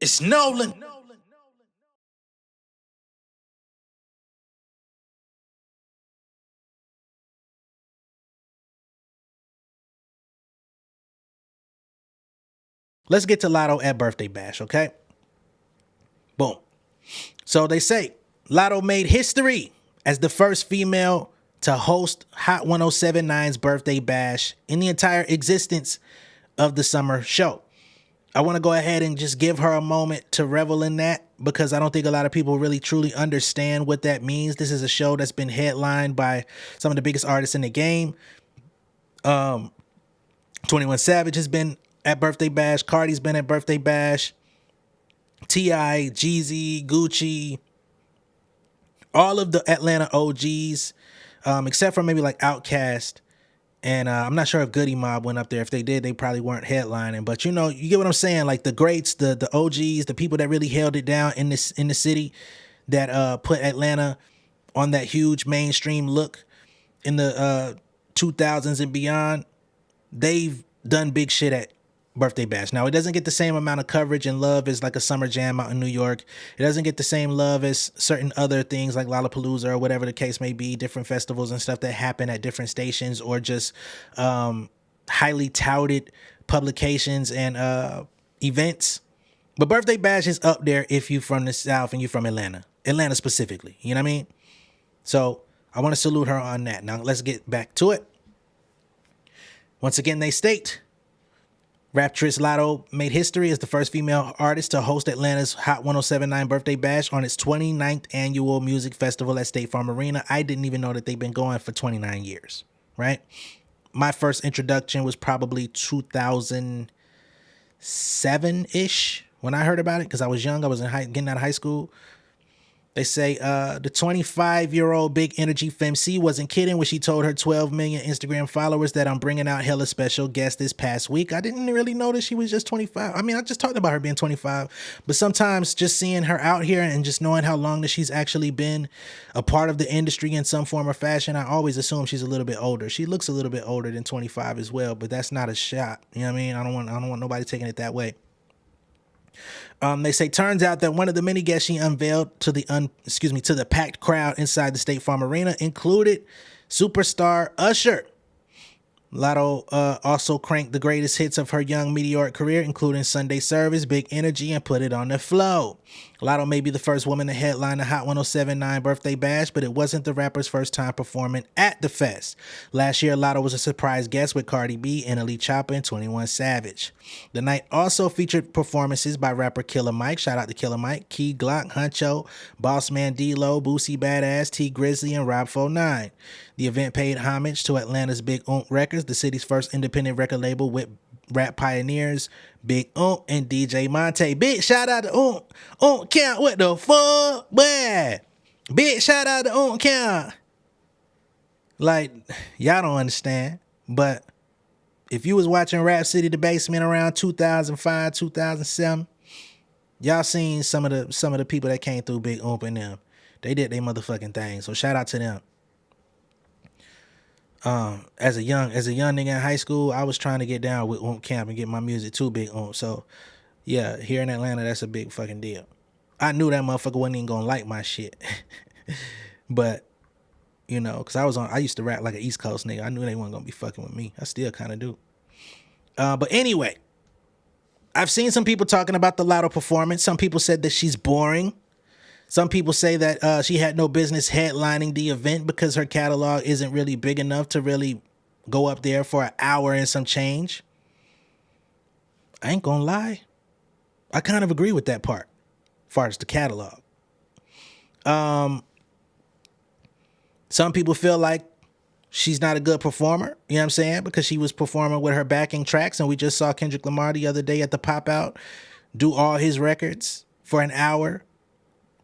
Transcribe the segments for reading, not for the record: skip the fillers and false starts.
It's Nolan. Let's get to Latto at Birthday Bash, okay? Boom. So they say Latto made history as the first female to host Hot 1079's Birthday Bash in the entire existence of the summer show. I want to go ahead and just give her a moment to revel in that because I don't think a lot of people really truly understand what that means. This is a show that's been headlined by some of the biggest artists in the game. 21 Savage has been at Birthday Bash. Cardi's been at Birthday Bash. T.I., Jeezy, Gucci, all of the Atlanta OGs, except for maybe like Outkast. And I'm not sure if Goody Mob went up there. If they did, they probably weren't headlining. But you know, you get what I'm saying. Like the greats, the OGs, the people that really held it down in the city, that put Atlanta on that huge mainstream look in the 2000s and beyond. They've done big shit at Birthday Bash. Now, it doesn't get the same amount of coverage and love as like a Summer Jam out in New York. It doesn't get the same love as certain other things like Lollapalooza or whatever the case may be, different festivals and stuff that happen at different stations or just highly touted publications and events. But Birthday Bash is up there if you're from the South and you're from Atlanta specifically. You know what I mean? So I want to salute her on that. Now, let's get back to it. Once again, they state Raptress Latto made history as the first female artist to host Atlanta's Hot 1079 Birthday Bash on its 29th annual music festival at State Farm Arena. I didn't even know that they've been going for 29 years, right? My first introduction was probably 2007-ish when I heard about it because I was young. I was getting out of high school. They say the 25-year-old big energy femc wasn't kidding when she told her 12 million Instagram followers that I'm bringing out hella special guests this past week. I didn't really notice she was just 25. I mean, I just talked about her being 25, but sometimes just seeing her out here and just knowing how long that she's actually been a part of the industry in some form or fashion, I always assume she's a little bit older. She looks a little bit older than 25 as well, but that's not a shot. You know what I mean? I don't want nobody taking it that way. They say turns out that one of the many guests she unveiled to the packed crowd inside the State Farm Arena included superstar Usher. Latto also cranked the greatest hits of her young meteoric career, including Sunday Service, Big Energy, and Put It on the Flow. Latto may be the first woman to headline the Hot 1079 Birthday Bash, but it wasn't the rapper's first time performing at the fest. Last year, Latto was a surprise guest with Cardi B, NLE Choppa, and 21 Savage. The night also featured performances by rapper Killer Mike, shout out to Killer Mike, Key Glock, Huncho, Bossman D-Lo, Boosie Badass, T Grizzly, and Rob 49. The event paid homage to Atlanta's Big Records, the city's first independent record label with rap pioneers Big and DJ Monte. Big shout out to Count, what the fuck, boy? Big shout out to Count. Like, y'all don't understand, but if you was watching Rap City The Basement around 2005, 2007, y'all seen some of the people that came through Big and them. They did their motherfucking thing, so shout out to them. As a young nigga in high school, I was trying to get down with Camp and get my music too Big. So yeah, here in Atlanta, that's a big fucking deal. I knew that motherfucker wasn't even gonna like my shit, but you know, cause I used to rap like an East Coast nigga. I knew they weren't gonna be fucking with me. I still kind of do. But anyway, I've seen some people talking about the Latto performance. Some people said that she's boring. Some people say that she had no business headlining the event because her catalog isn't really big enough to really go up there for an hour and some change. I ain't gonna lie. I kind of agree with that part as far as the catalog. Some people feel like she's not a good performer, you know what I'm saying? Because she was performing with her backing tracks, and we just saw Kendrick Lamar the other day at the Pop Out do all his records for an hour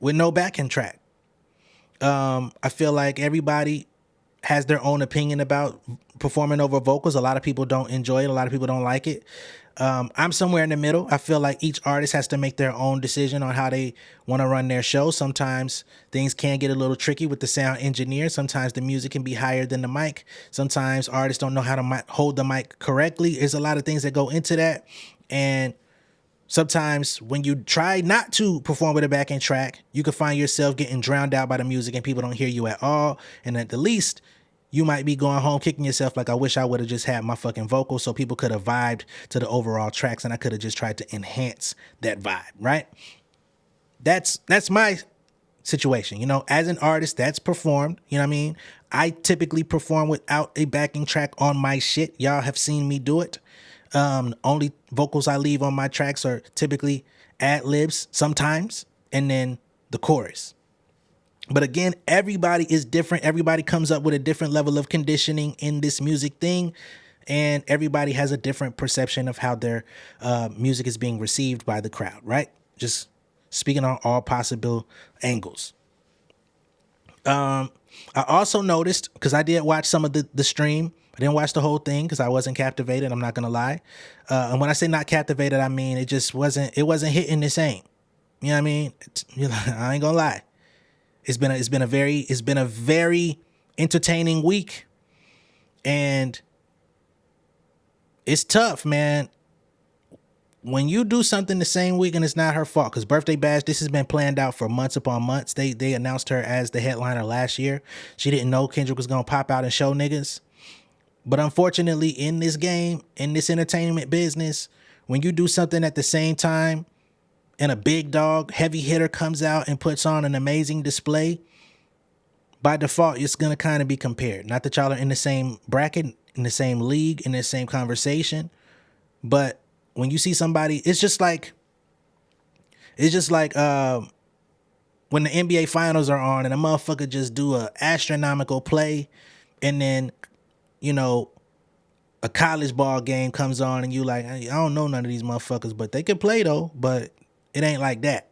with no backing track. I feel like everybody has their own opinion about performing over vocals. A lot of people don't enjoy it. A lot of people don't like it. I'm somewhere in the middle. I feel like each artist has to make their own decision on how they want to run their show. Sometimes things can get a little tricky with the sound engineer. Sometimes the music can be higher than the mic. Sometimes artists don't know how to hold the mic correctly. There's a lot of things that go into that. And sometimes when you try not to perform with a backing track, you can find yourself getting drowned out by the music and people don't hear you at all. And at the least, you might be going home kicking yourself like, I wish I would have just had my fucking vocals so people could have vibed to the overall tracks and I could have just tried to enhance that vibe, right? That's my situation. You know, as an artist that's performed, you know what I mean? I typically perform without a backing track on my shit. Y'all have seen me do it. Only vocals I leave on my tracks are typically ad-libs sometimes, and then the chorus. But again, everybody is different. Everybody comes up with a different level of conditioning in this music thing, and everybody has a different perception of how their music is being received by the crowd, right? Just speaking on all possible angles. I also noticed, because I did watch some of the stream, I didn't watch the whole thing because I wasn't captivated, I'm not gonna lie. And when I say not captivated, I mean it just wasn't hitting the same. You know what I mean? I ain't gonna lie. It's been a very entertaining week, and it's tough, man. When you do something the same week and it's not her fault, because Birthday Bash, this has been planned out for months upon months. They announced her as the headliner last year. She didn't know Kendrick was gonna pop out and show niggas. But unfortunately, in this game, in this entertainment business, when you do something at the same time and a big dog, heavy hitter comes out and puts on an amazing display, by default, it's going to kind of be compared. Not that y'all are in the same bracket, in the same league, in the same conversation, but when you see somebody, it's just like when the NBA finals are on and a motherfucker just do a astronomical play, and then, you know, a college ball game comes on and you like, I don't know none of these motherfuckers, but they can play though, but it ain't like that.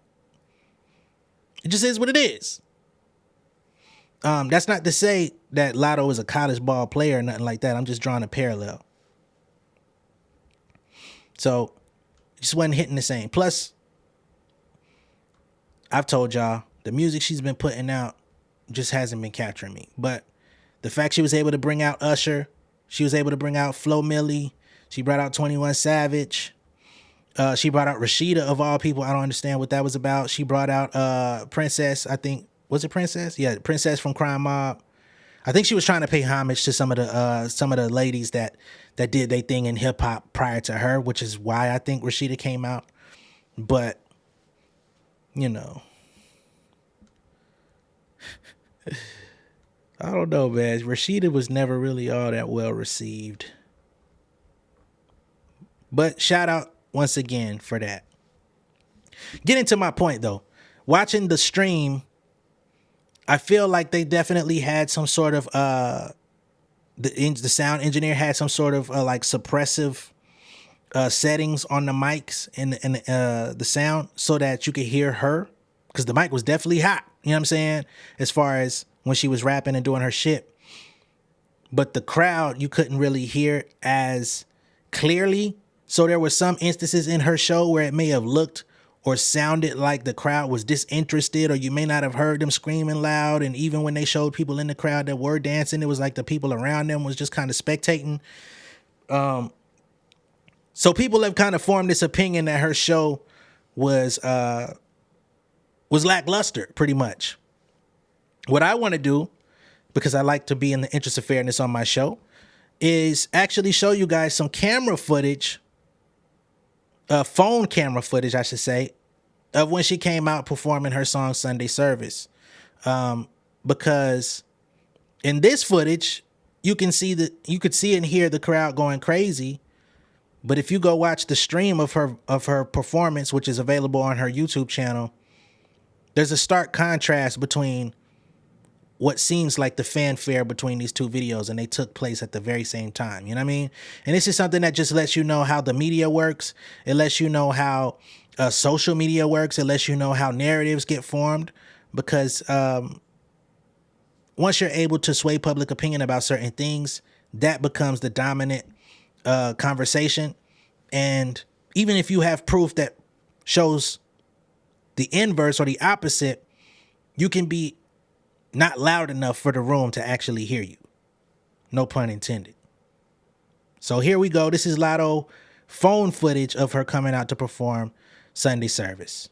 It just is what it is. That's not to say that Latto is a college ball player or nothing like that. I'm just drawing a parallel. So it just wasn't hitting the same. Plus, I've told y'all, the music she's been putting out just hasn't been capturing me. But the fact she was able to bring out Usher, she was able to bring out Flo Milli, she brought out 21 Savage, she brought out Rashida of all people. I don't understand what that was about. She brought out Princess, I think. Was it Princess? Yeah, Princess from Crime Mob. I think she was trying to pay homage to some of the ladies that did their thing in hip hop prior to her, which is why I think Rashida came out. But, you know, I don't know, man. Rashida was never really all that well received. But shout out once again for that. Getting to my point though, watching the stream, I feel like they definitely had some sort of the sound engineer had some sort of like suppressive settings on the mics and the sound so that you could hear her, because the mic was definitely hot. You know what I'm saying? As far as when she was rapping and doing her shit, but the crowd you couldn't really hear as clearly. So there were some instances in her show where it may have looked or sounded like the crowd was disinterested, or you may not have heard them screaming loud. And even when they showed people in the crowd that were dancing, it was like the people around them was just kind of spectating. So people have kind of formed this opinion that her show was lackluster, pretty much. What I want to do, because I like to be in the interest of fairness on my show, is actually show you guys some camera footage, phone camera footage, I should say, of when she came out performing her song Sunday Service. Because in this footage, you could see and hear the crowd going crazy. But if you go watch the stream of her performance, which is available on her YouTube channel, there's a stark contrast between what seems like the fanfare between these two videos, and they took place at the very same time. You know what I mean? And this is something that just lets you know how the media works. It lets you know how social media works. It lets you know how narratives get formed, because once you're able to sway public opinion about certain things, that becomes the dominant conversation. And even if you have proof that shows the inverse or the opposite, you can be not loud enough for the room to actually hear you. No pun intended. So here we go. This is Latto phone footage of her coming out to perform Sunday service.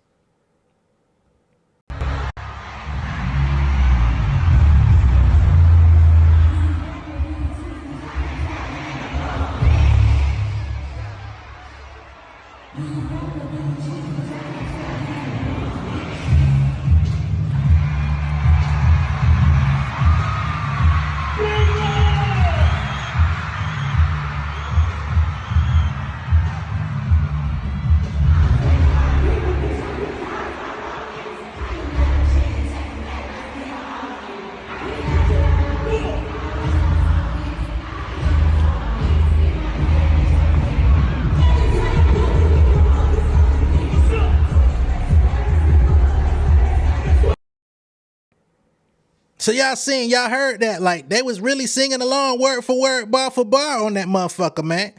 So y'all heard that. Like, they was really singing along word for word, bar for bar on that motherfucker, man.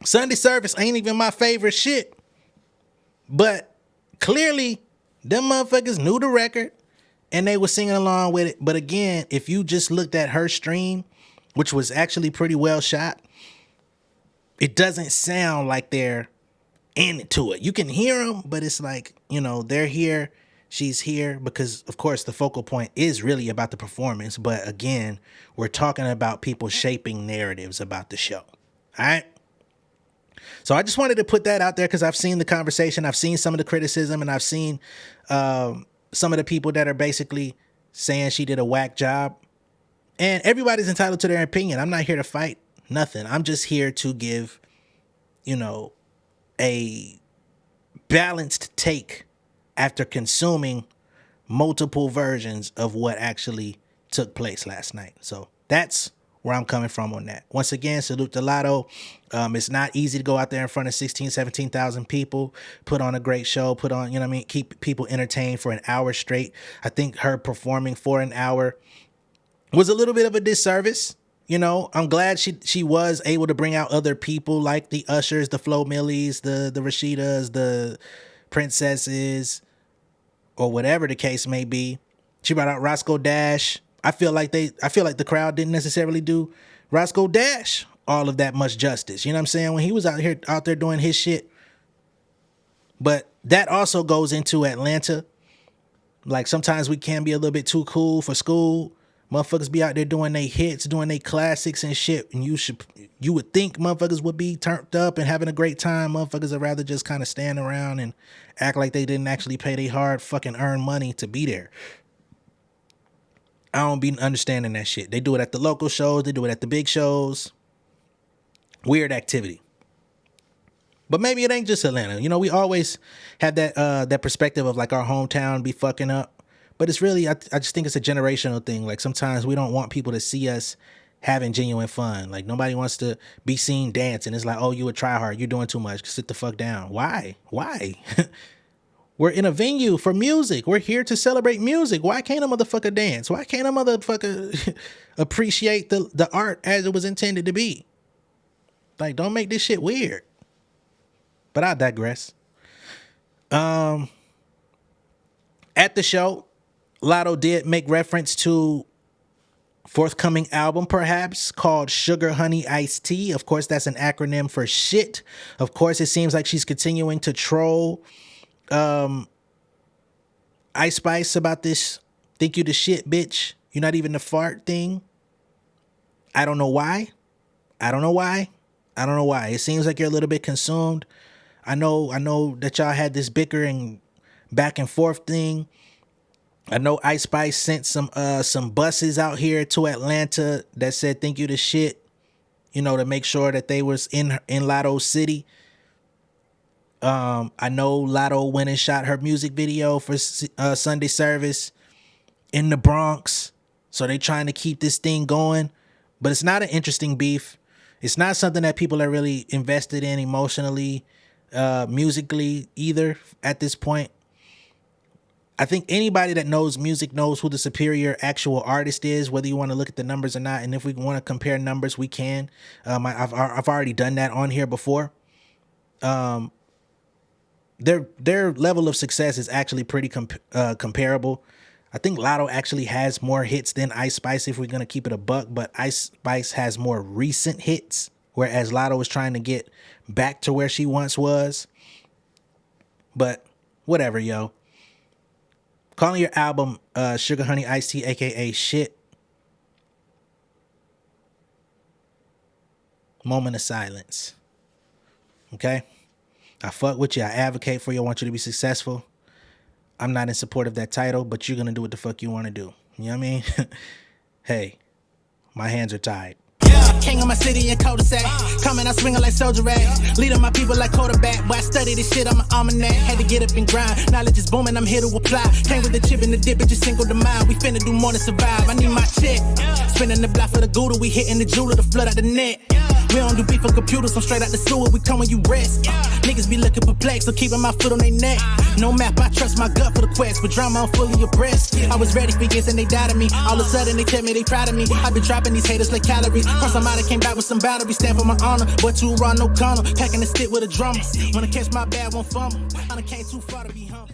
Sunday service ain't even my favorite shit. But clearly, them motherfuckers knew the record and they were singing along with it. But again, if you just looked at her stream, which was actually pretty well shot, it doesn't sound like they're into it. You can hear them, but it's like, they're here. She's here because, of course, the focal point is really about the performance. But again, we're talking about people shaping narratives about the show. All right. So I just wanted to put that out there because I've seen the conversation. I've seen some of the criticism, and I've seen some of the people that are basically saying she did a whack job. And everybody's entitled to their opinion. I'm not here to fight nothing. I'm just here to give, a balanced take after consuming multiple versions of what actually took place last night. So that's where I'm coming from on that. Once again, salute to Latto. It's not easy to go out there in front of 16, 17,000 people, put on a great show, keep people entertained for an hour straight. I think her performing for an hour was a little bit of a disservice. I'm glad she was able to bring out other people like the Ushers, the Flo Millies, the Rashidas, the Princesses, or whatever the case may be. She brought out Roscoe Dash. I feel like the crowd didn't necessarily do Roscoe Dash all of that much justice. You know what I'm saying? When he was out there doing his shit. But that also goes into Atlanta. Like, sometimes we can be a little bit too cool for school. Motherfuckers be out there doing their hits, doing their classics and shit. And you would think motherfuckers would be turned up and having a great time. Motherfuckers would rather just kind of stand around and act like they didn't actually pay their hard fucking earned money to be there. I don't be understanding that shit. They do it at the local shows. They do it at the big shows. Weird activity. But maybe it ain't just Atlanta. We always have that perspective of like our hometown be fucking up. But it's really, I just think it's a generational thing. Like, sometimes we don't want people to see us having genuine fun. Like, nobody wants to be seen dancing. It's like, oh, you a try hard. You're doing too much. Sit the fuck down. Why? We're in a venue for music. We're here to celebrate music. Why can't a motherfucker dance? Why can't a motherfucker appreciate the art as it was intended to be? Like, don't make this shit weird. But I digress. At the show, Latto did make reference to forthcoming album, perhaps, called Sugar Honey Iced Tea. Of course, that's an acronym for shit. Of course, it seems like she's continuing to troll Ice Spice about this think you the shit, bitch. You're not even the fart thing. I don't know why. It seems like you're a little bit consumed. I know that y'all had this bickering back and forth thing. I know Ice Spice sent some buses out here to Atlanta that said thank you to shit, to make sure that they was in Latto's city. I know Latto went and shot her music video for Sunday service in the Bronx. So they trying to keep this thing going. But it's not an interesting beef. It's not something that people are really invested in emotionally, musically either at this point. I think anybody that knows music knows who the superior actual artist is, whether you want to look at the numbers or not. And if we want to compare numbers, we can. I've already done that on here before. Their level of success is actually pretty comparable. I think Latto actually has more hits than Ice Spice if we're going to keep it a buck, but Ice Spice has more recent hits, whereas Latto was trying to get back to where she once was. But whatever, yo. Calling your album Sugar Honey Iced Tea, aka Shit. Moment of silence. Okay? I fuck with you. I advocate for you. I want you to be successful. I'm not in support of that title, but you're going to do what the fuck you want to do. You know what I mean? Hey, my hands are tied. King of my city and cul-de-sac. Coming out swinging like soldier rag. Leading my people like quarterback. Boy, I study this shit, I'm an almanac. Had to get up and grind. Knowledge is booming, I'm here to apply. Came with the chip and the dip, it just single the mind. We finna do more than survive. I need my check. Spinning the block for the Gouda. We hitting the jeweler to flood out the net. We don't do beef on computers, I'm straight out the sewer. We come when you rest. Niggas be looking perplexed, so keeping my foot on their neck. No map, I trust my gut for the quest. With drama, I'm fully abreast. I was ready for years and they died of me. All of a sudden they tell me they proud of me. I been dropping these haters like calories. Cross them out, I came back with some boundaries. Stand for my honor, but too raw, no corner. Packing the stick with a drummer. Wanna catch my bad, won't fumble. I done came too far to be humble.